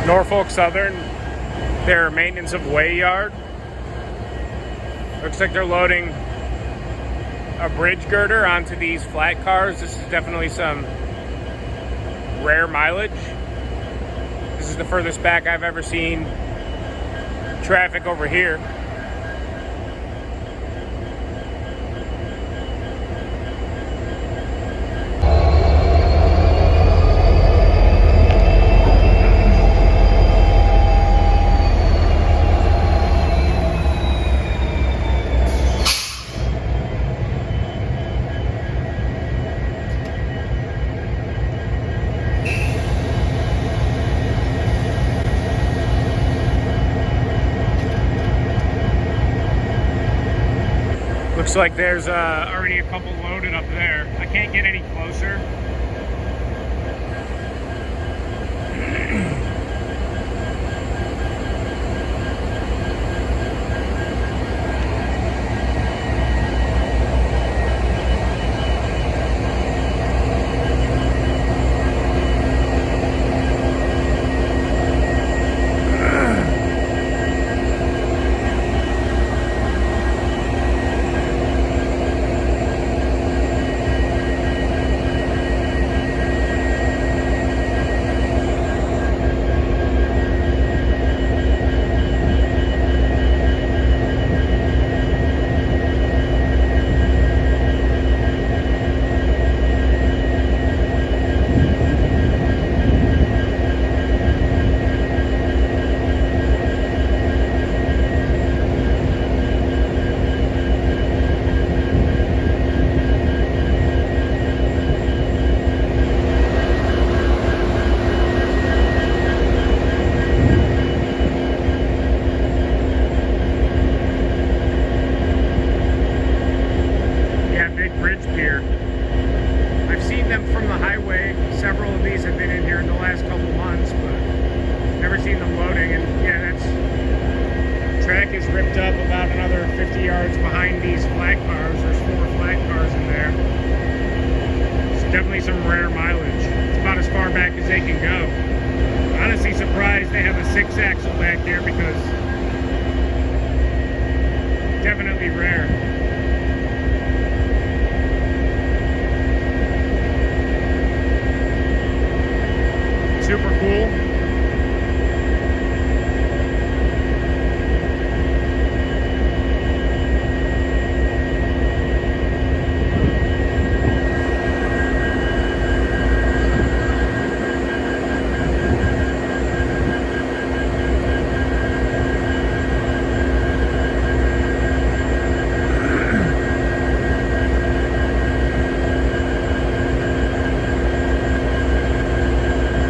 Norfolk Southern, their maintenance of way yard. Looks like they're loading a bridge girder onto these flat cars. This is definitely some rare mileage. This is the furthest back I've ever seen traffic over here. Looks like there's already a couple loaded up there. I can't get any closer. Several of these have been in here in the last couple months, but never seen them loading. And yeah, that's track is ripped up about another 50 yards behind these flat cars. There's 4 flat cars in there. It's definitely some rare mileage. It's about as far back as they can go. Honestly surprised they have a 6-axle back there, because definitely rare. Super cool.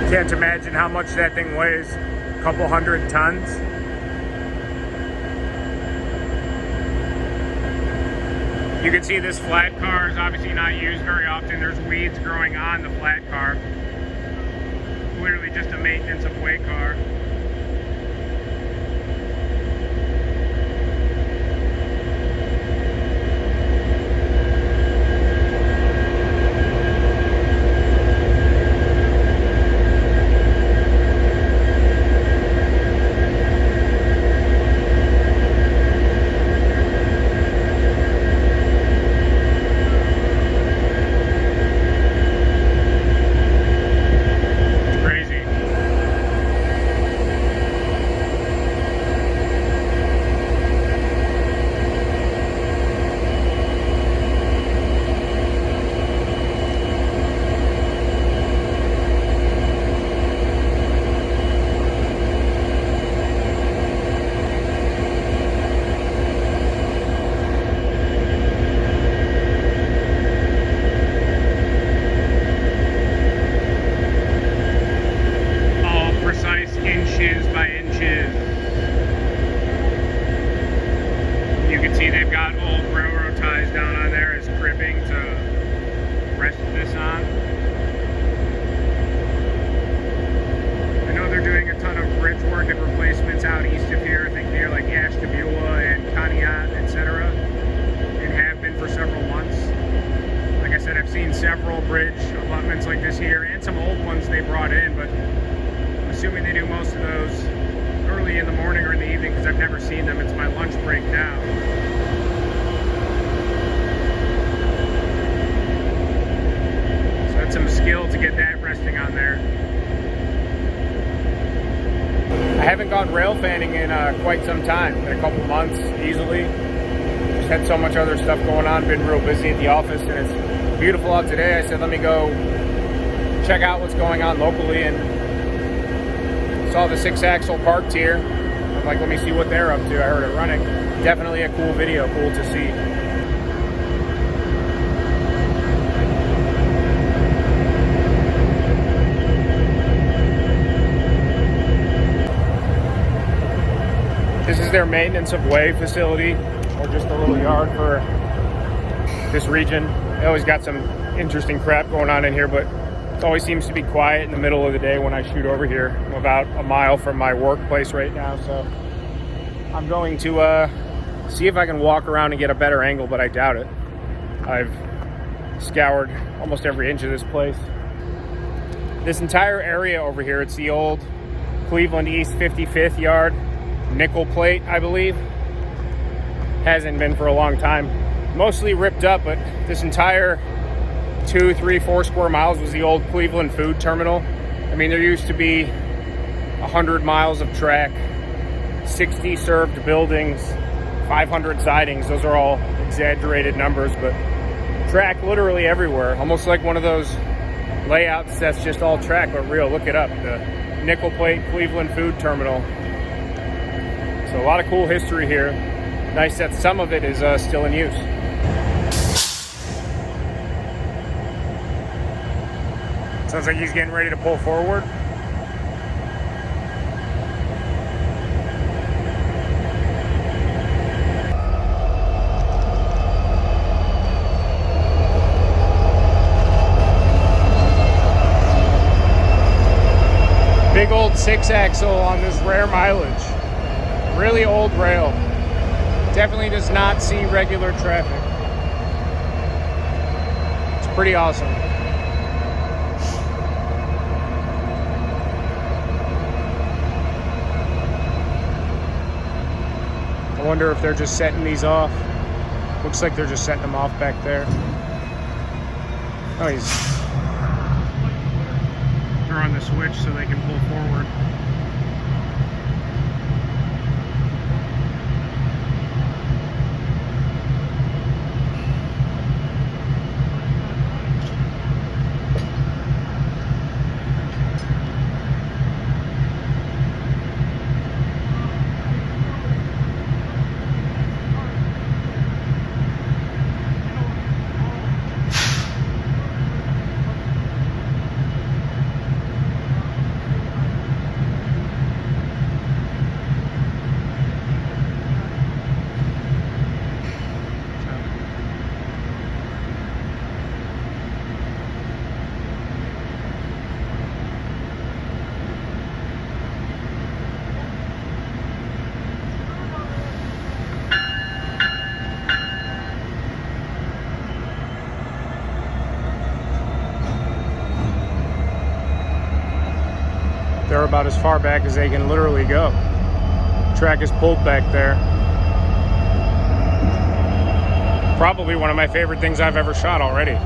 Can't imagine how much that thing weighs. A couple 100 tons. You can see this flat car is obviously not used very often. There's weeds growing on the flat car. Clearly just a maintenance of way car. most of those early in the morning or in the evening because I've never seen them. It's my lunch break now. So that's some skill to get that resting on there. I haven't gone rail fanning in quite some time, in a couple months easily. Just had so much other stuff going on, been real busy at the office, and it's beautiful out today. I said, let me go check out what's going on locally, and saw the 6-axle parked here. I'm like, let me see what they're up to. I heard it running. Definitely a cool video, cool to see. This is their maintenance of way facility, or just a little yard for this region. They always got some interesting crap going on in here, but it always seems to be quiet in the middle of the day when I shoot over here. I'm about a mile from my workplace right now, so I'm going to see if I can walk around and get a better angle, but I doubt it. I've scoured almost every inch of this place. This entire area over here, it's the old Cleveland East 55th yard. Nickel plate, I believe. Hasn't been for a long time. Mostly ripped up, but this entire 2, 3, 4 square miles was the old Cleveland food terminal. I mean, there used to be 100 miles of track, 60 served buildings, 500 sidings. Those are all exaggerated numbers, but track literally everywhere. Almost like one of those layouts that's just all track, but real. Look it up. The nickel plate Cleveland food terminal. So a lot of cool history here. Nice that some of it is still in use. Sounds like he's getting ready to pull forward. Big old 6-axle on this rare mileage. Really old rail. Definitely does not see regular traffic. It's pretty awesome. I wonder if they're just setting these off. Looks like they're just setting them off back there. Oh, they're on the switch so they can pull forward. They're about as far back as they can literally go. Track is pulled back there. Probably one of my favorite things I've ever shot already.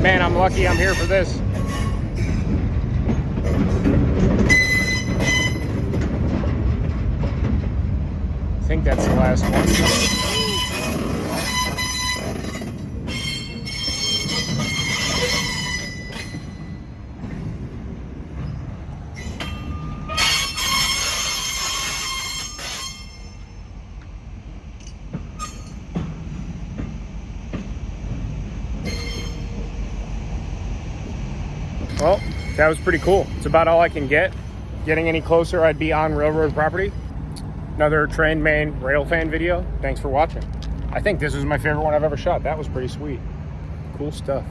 Man, I'm lucky I'm here for this. I think that's the last one. Well, that was pretty cool. It's about all I can get. Getting any closer, I'd be on railroad property. Another Train Main rail fan video. Thanks for watching. I think this was my favorite one I've ever shot. That was pretty sweet. Cool stuff.